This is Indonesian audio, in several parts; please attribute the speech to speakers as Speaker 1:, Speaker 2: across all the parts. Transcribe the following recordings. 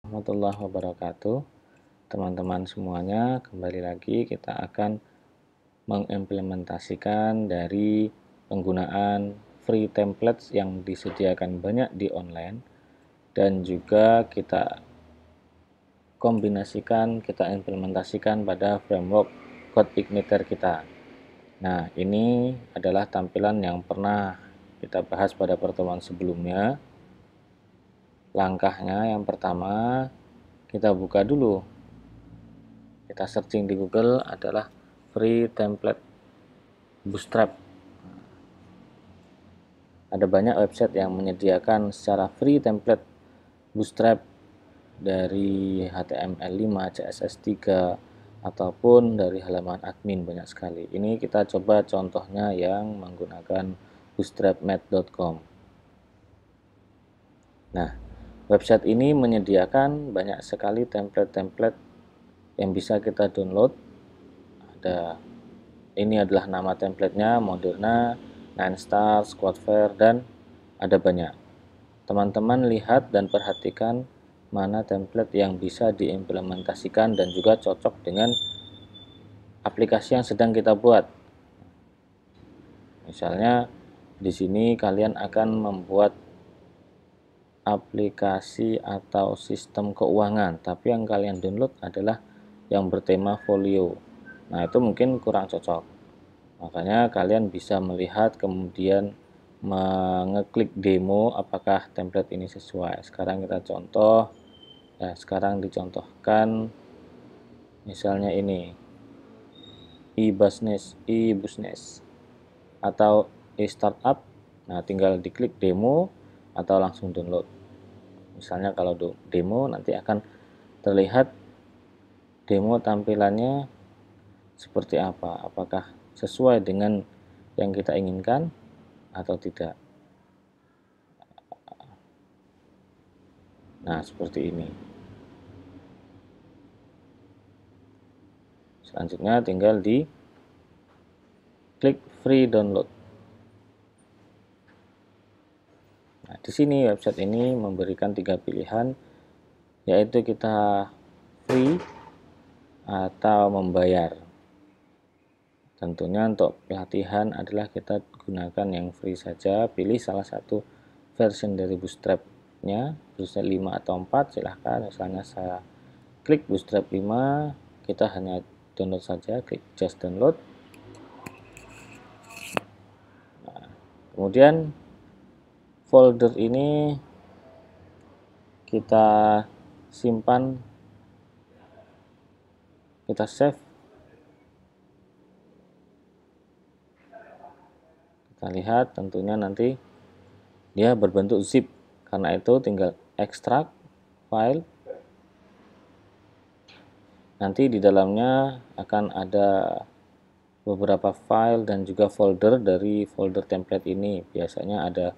Speaker 1: Warahmatullahi wabarakatuh. Teman-teman semuanya, kembali lagi kita akan mengimplementasikan dari penggunaan free templates yang disediakan banyak di online, dan juga kita kombinasikan, kita implementasikan pada framework CodeIgniter kita. Nah, ini adalah tampilan yang pernah kita bahas pada pertemuan sebelumnya. Langkahnya yang pertama, kita buka dulu, kita searching di Google adalah free template Bootstrap. Ada banyak website yang menyediakan secara free template Bootstrap dari HTML5, CSS3, ataupun dari halaman admin, banyak sekali. Ini kita coba contohnya yang menggunakan bootstrapmed.com. Nah, website ini menyediakan banyak sekali template-template yang bisa kita download. Ini adalah nama templatenya, Moderna, 9star, Squadfair, dan ada banyak. Teman-teman lihat dan perhatikan mana template yang bisa diimplementasikan dan juga cocok dengan aplikasi yang sedang kita buat. Misalnya di sini kalian akan membuat aplikasi atau sistem keuangan, tapi yang kalian download adalah yang bertema folio. Nah, itu mungkin kurang cocok. Makanya kalian bisa melihat kemudian mengeklik demo apakah template ini sesuai. Sekarang kita contoh. Sekarang dicontohkan misalnya ini e-business atau e-startup. Nah, tinggal diklik demo atau langsung download. Misalnya kalau demo nanti akan terlihat demo tampilannya seperti apa, apakah sesuai dengan yang kita inginkan atau tidak. Nah, seperti ini. Selanjutnya tinggal di klik free download. Nah, di sini website ini memberikan 3 pilihan, yaitu kita free atau membayar. Tentunya untuk pelatihan adalah kita gunakan yang free saja. Pilih salah satu version dari Bootstrap-nya, Bootstrap 5 atau 4, silahkan. Misalnya saya klik Bootstrap 5, kita hanya download saja, klik just download. Nah, kemudian folder ini kita simpan, kita save, kita lihat tentunya nanti dia berbentuk zip, karena itu tinggal ekstrak file. Nanti di dalamnya akan ada beberapa file dan juga folder. Dari folder template ini biasanya ada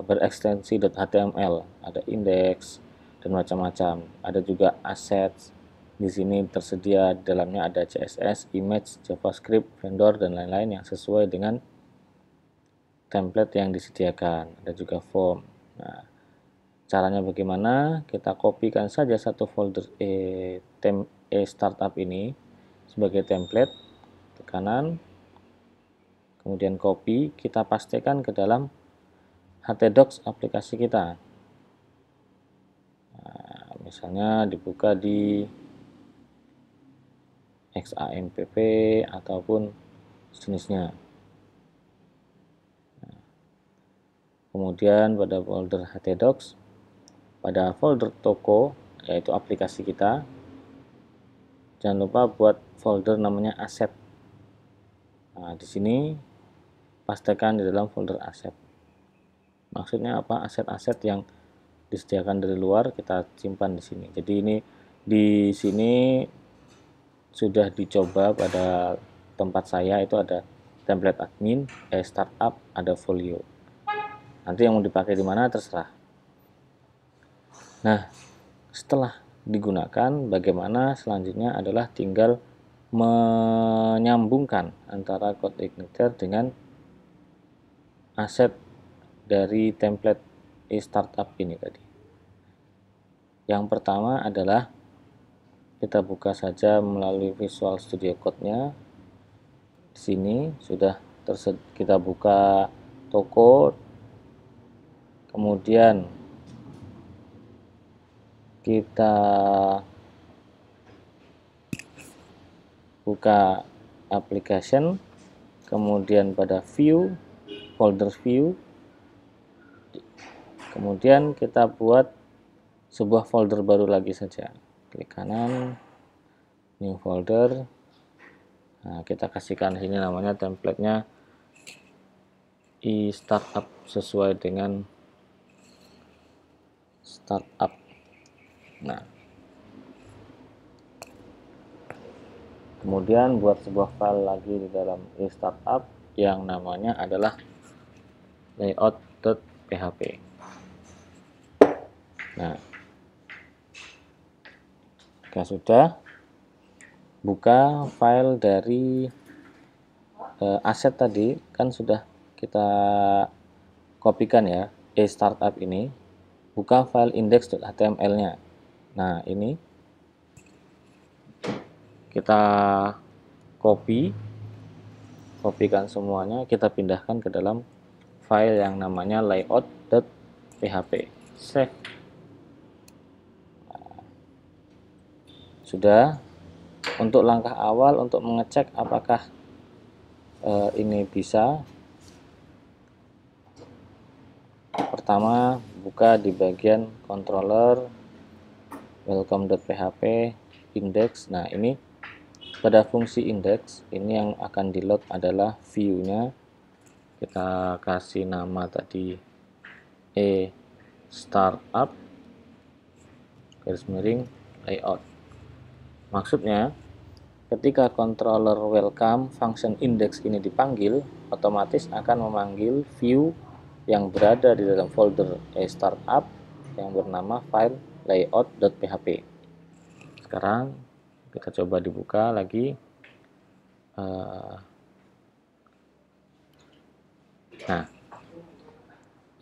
Speaker 1: berekstensi .html, ada index dan macam-macam. Ada juga assets. Di sini tersedia di dalamnya ada CSS, image, JavaScript, vendor dan lain-lain yang sesuai dengan template yang disediakan. Ada juga form. Nah, caranya bagaimana? Kita kopikan saja satu folder startup ini sebagai template, ke kanan, kemudian copy, kita pastikan ke dalam htdocs aplikasi kita. Nah, misalnya dibuka di XAMPP ataupun jenisnya. Nah, kemudian pada folder htdocs, pada folder toko, yaitu aplikasi kita, jangan lupa buat folder namanya aset. Nah, di sini pastikan di dalam folder aset. Maksudnya apa? Aset-aset yang disediakan dari luar kita simpan di sini. Jadi ini di sini sudah dicoba pada tempat saya, itu ada template admin, startup, ada folio. Nanti yang mau dipakai di mana terserah. Nah, setelah digunakan, bagaimana selanjutnya adalah tinggal menyambungkan antara CodeIgniter dengan aset dari template startup ini tadi. Yang pertama adalah kita buka saja melalui Visual Studio Code-nya. Di sini sudah kita buka toko, kemudian kita buka application, kemudian pada view, folder view, kemudian kita buat sebuah folder baru lagi saja. Klik kanan, new folder. Nah, kita kasihkan sini namanya templatenya startup sesuai dengan startup. Nah, kemudian buat sebuah file lagi di dalam startup yang namanya adalah layout.php. Nah, jika sudah, buka file dari aset tadi, kan sudah kita kopikan ya, startup ini. Buka file index.html-nya. Nah, ini kita kopikan semuanya, kita pindahkan ke dalam file yang namanya layout.php. Save. Nah, sudah. Untuk langkah awal untuk mengecek apakah ini bisa, pertama buka di bagian controller welcome.php index. Nah, ini pada fungsi index ini yang akan di load adalah view-nya. Kita kasih nama tadi startup garis miring layout. Maksudnya ketika controller welcome function index ini dipanggil, otomatis akan memanggil view yang berada di dalam folder startup yang bernama file layout.php. Sekarang kita coba dibuka lagi. Nah,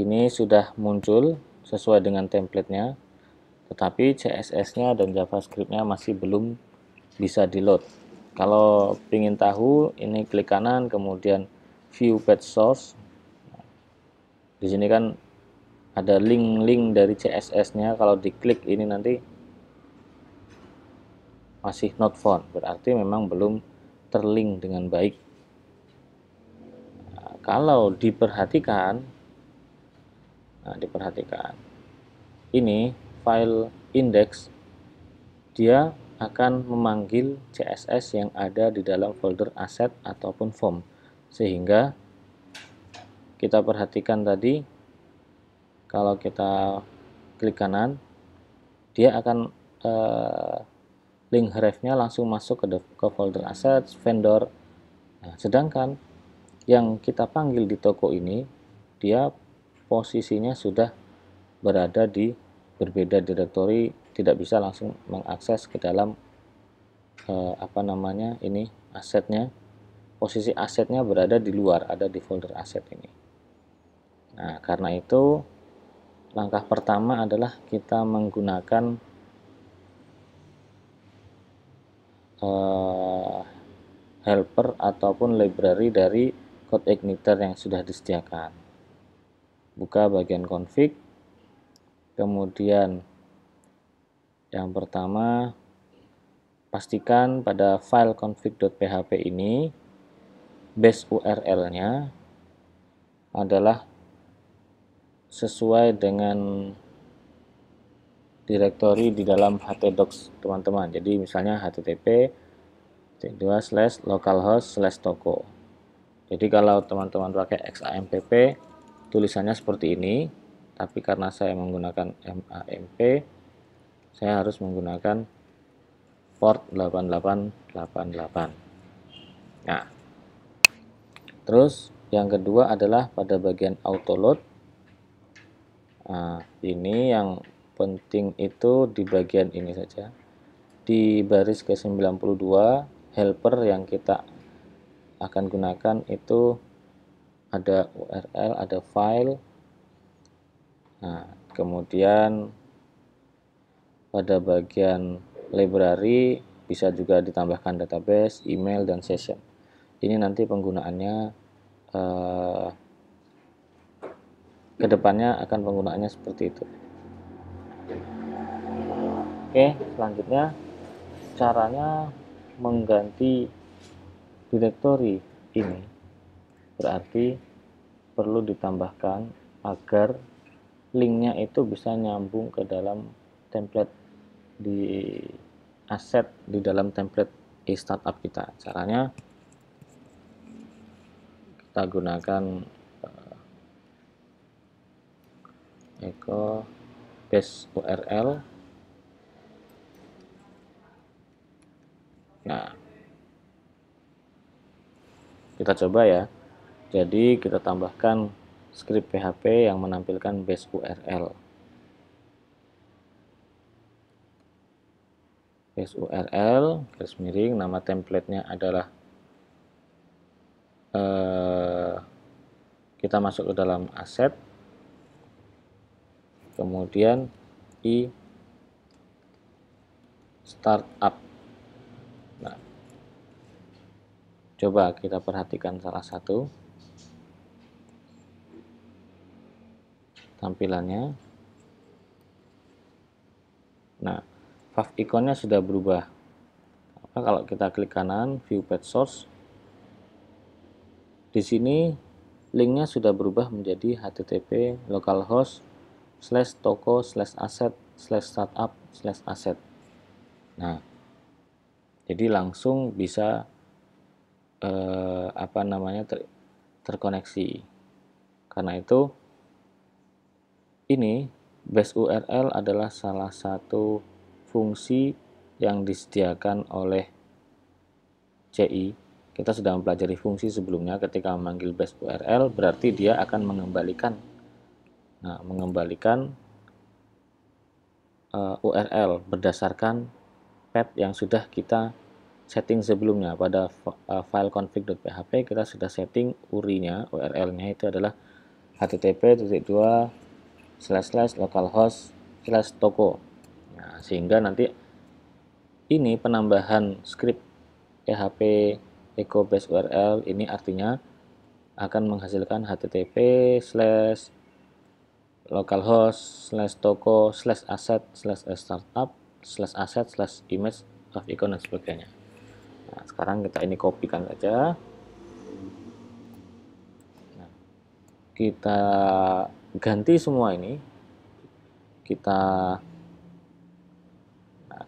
Speaker 1: ini sudah muncul sesuai dengan template-nya, tetapi CSS-nya dan JavaScript-nya masih belum bisa di-load. Kalau ingin tahu, ini klik kanan, kemudian view page source. Di sini kan ada link-link dari CSS-nya. Kalau diklik ini nanti masih not found, berarti memang belum terlink dengan baik. Nah, kalau diperhatikan, ini file index, dia akan memanggil CSS yang ada di dalam folder asset ataupun form, sehingga kita perhatikan tadi kalau kita klik kanan, dia akan link href-nya langsung masuk ke folder assets vendor. Nah, sedangkan yang kita panggil di toko ini, dia posisinya sudah berada di berbeda direktori, tidak bisa langsung mengakses ke dalam ini asetnya. Posisi asetnya berada di luar, ada di folder aset ini. Nah, karena itu langkah pertama adalah kita menggunakan helper ataupun library dari CodeIgniter yang sudah disediakan. Buka bagian config, kemudian yang pertama pastikan pada file config.php ini base URL-nya adalah sesuai dengan direktori di dalam htdocs teman-teman. Jadi misalnya http://localhost/toko. Jadi kalau teman-teman pakai XAMPP, tulisannya seperti ini, tapi karena saya menggunakan MAMP, saya harus menggunakan port 8888. Nah, terus yang kedua adalah pada bagian autoload. Nah, ini yang penting itu di bagian ini saja. Di baris ke-92, helper yang kita akan gunakan itu ada URL, ada file. Nah, kemudian pada bagian library bisa juga ditambahkan database, email, dan session. Ini nanti penggunaannya kedepannya akan penggunaannya seperti itu. Oke, selanjutnya caranya mengganti direktori ini berarti perlu ditambahkan agar linknya itu bisa nyambung ke dalam template di aset di dalam template e-startup kita. Caranya kita gunakan echo base URL. Nah, kita coba ya. Jadi kita tambahkan script PHP yang menampilkan base URL. Base URL garis miring, nama templatenya adalah kita masuk ke dalam aset, kemudian startup. Nah, coba kita perhatikan salah satu tampilannya. Nah, fav ikonnya sudah berubah. Kalau kita klik kanan view page source, di sini linknya sudah berubah menjadi http localhost/toko/asset/startup/asset. Nah, jadi langsung bisa terkoneksi. Karena itu ini base URL adalah salah satu fungsi yang disediakan oleh CI. Kita sudah mempelajari fungsi sebelumnya. Ketika memanggil base URL berarti dia akan mengembalikan URL berdasarkan path yang sudah kita setting sebelumnya. Pada file config.php kita sudah setting URI-nya, URL-nya itu adalah http://localhost/toko. Nah, sehingga nanti ini penambahan script PHP echo base URL ini artinya akan menghasilkan http://localhost/toko/asset/startup/asset/image favicon dan sebagainya. Nah, sekarang kita ini kopikan saja. Nah, kita ganti semua ini. Kita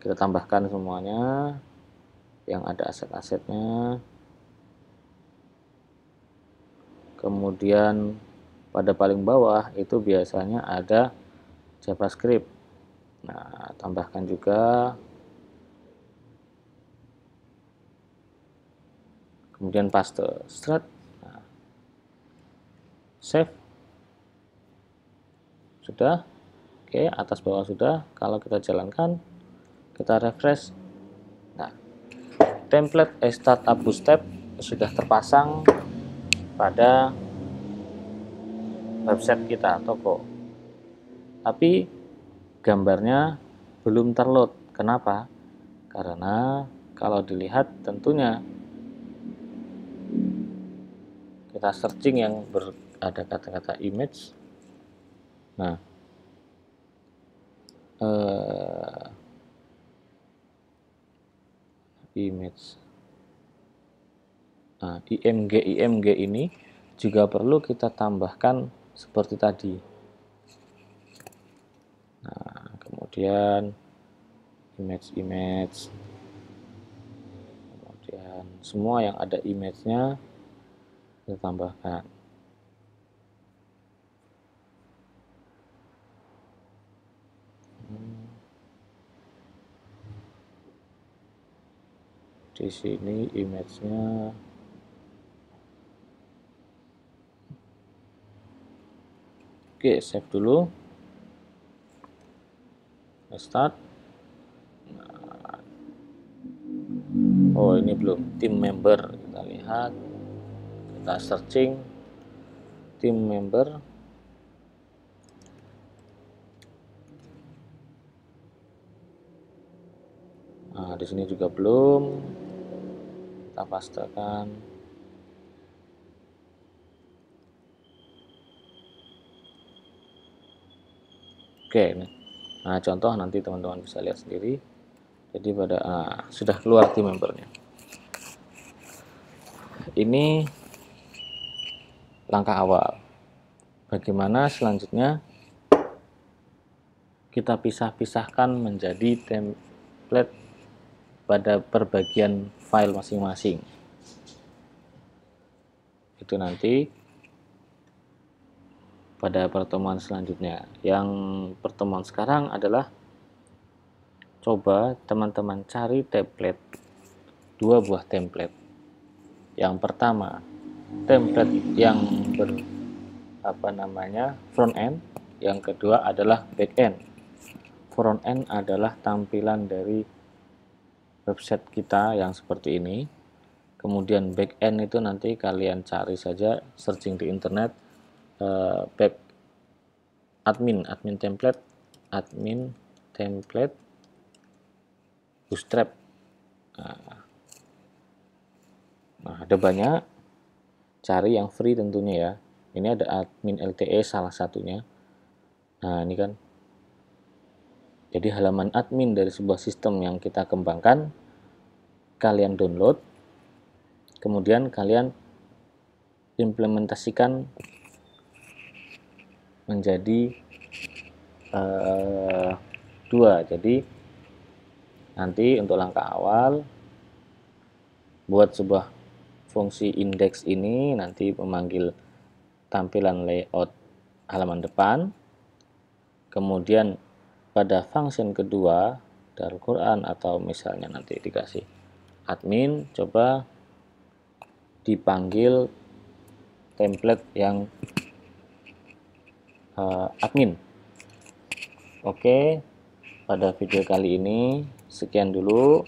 Speaker 1: tambahkan semuanya yang ada aset-asetnya. Kemudian pada paling bawah itu biasanya ada JavaScript. Nah, tambahkan juga. Kemudian paste strat. Nah, save. Sudah. Oke, atas bawah sudah. Kalau kita jalankan, kita refresh. Nah, template startup bootstrap sudah terpasang pada website kita, toko. Tapi gambarnya belum terload. Kenapa? Karena kalau dilihat tentunya kita searching yang ada kata-kata image. Nah, image. Nah, IMG ini juga perlu kita tambahkan seperti tadi. Nah, kemudian image, kemudian semua yang ada image-nya kita tambahkan. Di sini image-nya oke, save dulu. Start. Oh, ini belum team member. Kita lihat, kita searching team member. Nah, di sini juga belum. Kita pastikan. Oke, ini. Nah, contoh nanti teman-teman bisa lihat sendiri. Jadi sudah keluar team membernya. Ini langkah awal. Bagaimana selanjutnya kita pisah-pisahkan menjadi template pada perbagian file masing-masing. Itu nanti pada pertemuan selanjutnya. Yang pertemuan sekarang adalah coba teman-teman cari template, 2 buah template. Yang pertama, template yang front end, yang kedua adalah back end. Front end adalah tampilan dari website kita yang seperti ini. Kemudian back end itu nanti kalian cari saja, searching di internet, admin template Bootstrap. Nah, ada banyak, cari yang free tentunya ya. Ini ada admin LTE salah satunya. Nah, ini kan. Jadi halaman admin dari sebuah sistem yang kita kembangkan, kalian download, kemudian kalian implementasikan menjadi 2. Jadi nanti untuk langkah awal, buat sebuah fungsi indeks ini nanti memanggil tampilan layout halaman depan. Kemudian pada function kedua, Darul Quran atau misalnya nanti dikasih admin, coba dipanggil template yang admin. Oke, pada video kali ini sekian dulu.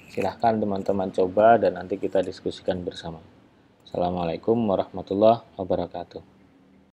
Speaker 1: Silahkan teman-teman coba dan nanti kita diskusikan bersama. Assalamualaikum warahmatullahi wabarakatuh.